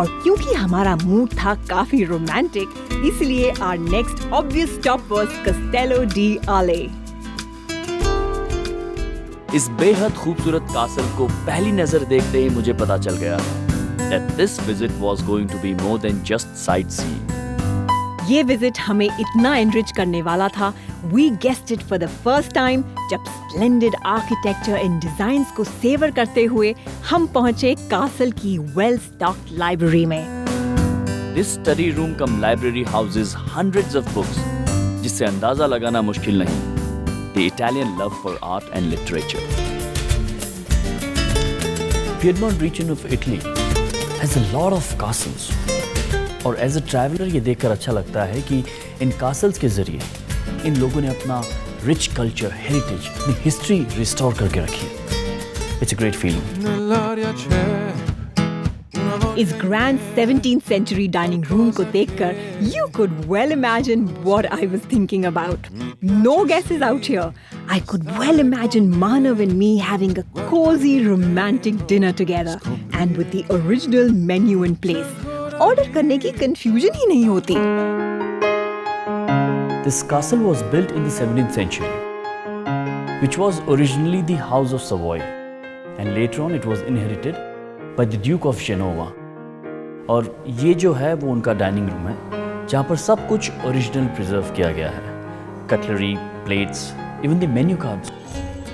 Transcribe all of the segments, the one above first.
और क्योंकि हमारा मूड था काफी रोमांटिक, इसलिए our next obvious stop was Castello di Ale. इस बेहद खूबसूरत कासल को पहली नजर देखते ही मुझे पता चल गया that this visit was going to be more than just sightseeing. ये विजिट हमें इतना एनरिच करने वाला था, we guessed it for the first time जब splendid architecture and designs को सेवर करते हुए हम पहुंचे कासल की well stocked library में. This study room cum library houses hundreds of books, जिससे अंदाजा लगाना मुश्किल नहीं the Italian love for art and literature. Piedmont region of Italy has a lot of castles. और एज अ ट्रैवलर ये देखकर अच्छा लगता है कि इन कासल्स के जरिए इन लोगों ने अपना रिच कल्चर, हेरिटेज, अपनी हिस्ट्री रिस्टोर करके रखी है. It's a great feeling. इस grand 17th century dining room को देखकर you could well imagine what I was thinking about. No guesses out here. I could well imagine Manav and me having a cozy romantic dinner together and with the original menu in place. Order करने की confusion ही नहीं होती. This castle was built in the 17th century, which was originally the House of Savoy, and later on it was inherited by the Duke of Genova. और ये जो है वो उनका डाइनिंग रूम है जहाँ पर सब कुछ ओरिजिनल प्रिजर्व किया गया है. Cutlery, plates, even the menu cards.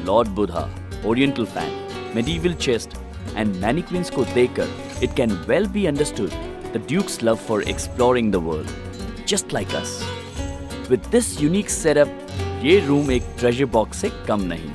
Lord Buddha, oriental fan, medieval chest and mannequins को देखकर it can well be understood the Duke's love for exploring the world, just like us. With this unique setup, ये room एक treasure box से कम नहीं.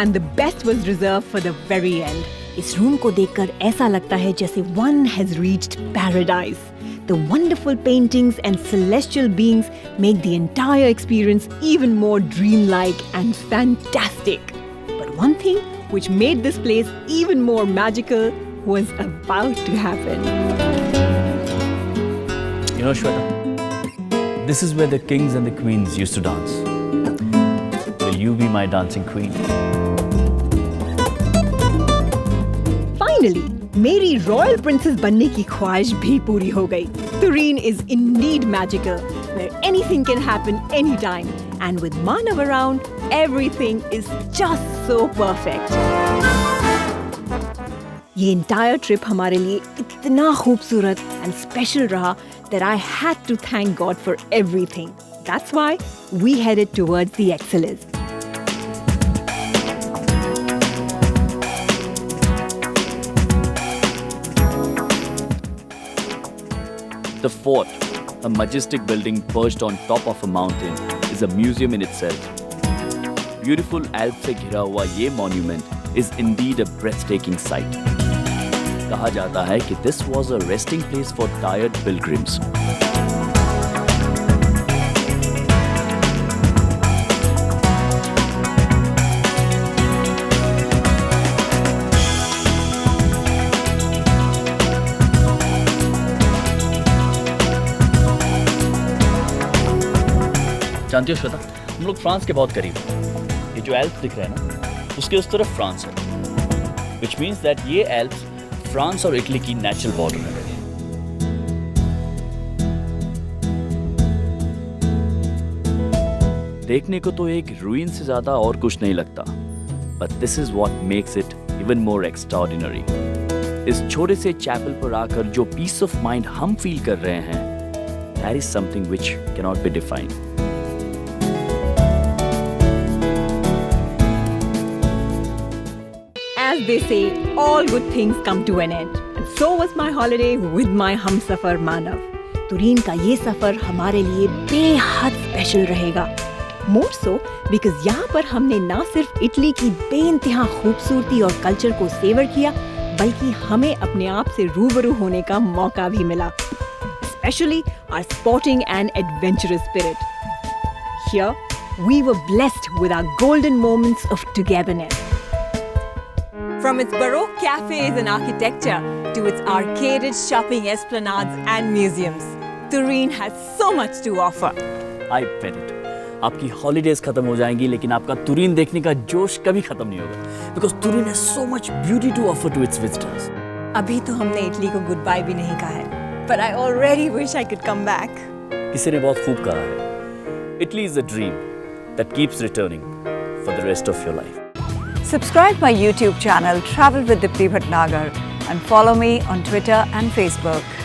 And the best was reserved for the very end. इस room को देखकर ऐसा लगता है जैसे one has reached paradise. The wonderful paintings and celestial beings make the entire experience even more dreamlike and fantastic. But one thing which made this place even more magical was about to happen. You know, Shweta, this is where the kings and the queens used to dance. Will you be my dancing queen? Finally, मेरी royal princess बनने की ख्वाहिश भी पूरी हो गई. Turin is indeed magical, where anything can happen anytime. And with Manav around, everything is just so perfect. ये entire trip हमारे लिए इतना खूबसूरत and special रहा that I had to thank God for everything. That's why we headed towards the Excelsis. The fort, a majestic building perched on top of a mountain, is a museum in itself. Beautiful Alps से घिरा हुआ ये monument is indeed a breathtaking sight. कहा जाता है कि this was a resting place for tired pilgrims. जानती हो श्वेता, हम लोग फ्रांस के बहुत करीब हैं. ये जो एल्प्स दिख रहे हैं ना, उसके उस तरफ फ्रांस है. Which means that ये एल्प्स फ्रांस और इटली की नेचुरल बॉर्डर है. देखने को तो एक ruin से ज्यादा और कुछ नहीं लगता. But this is what makes it even more extraordinary. इस छोटे से चैपल पर आकर जो पीस ऑफ माइंड हम फील कर रहे हैं, that is something which cannot be defined. As they say, all good things come to an end. And so was my holiday with my Humsafar मानव. तुरीन का ये सफर हमारे लिए बेहद स्पेशल रहेगा. More so because यहाँ पर हमने ना सिर्फ इटली की बेइंतहा खूबसूरती और कल्चर को सेवर किया, बल्कि हमें अपने आप से रूबरू होने का मौका भी मिला. Especially our sporting and adventurous spirit. Here, we were blessed with our golden moments of togetherness. From its Baroque cafes and architecture to its arcaded shopping esplanades and museums, Turin has so much to offer. I bet it. आपकी holidays खत्म हो जाएंगी लेकिन आपका तुरीन देखने का जोश कभी खत्म नहीं होगा, because Turin has so much beauty to offer to its visitors. अभी तो हमने इटली को गुड बाय भी नहीं कहा है, but I already wish I could come back. किसी ने बहुत खूब कहा है, Italy is a dream that keeps returning for the rest of your life. Subscribe my YouTube channel Travel with Dipti Bhatnagar and follow me on Twitter and Facebook.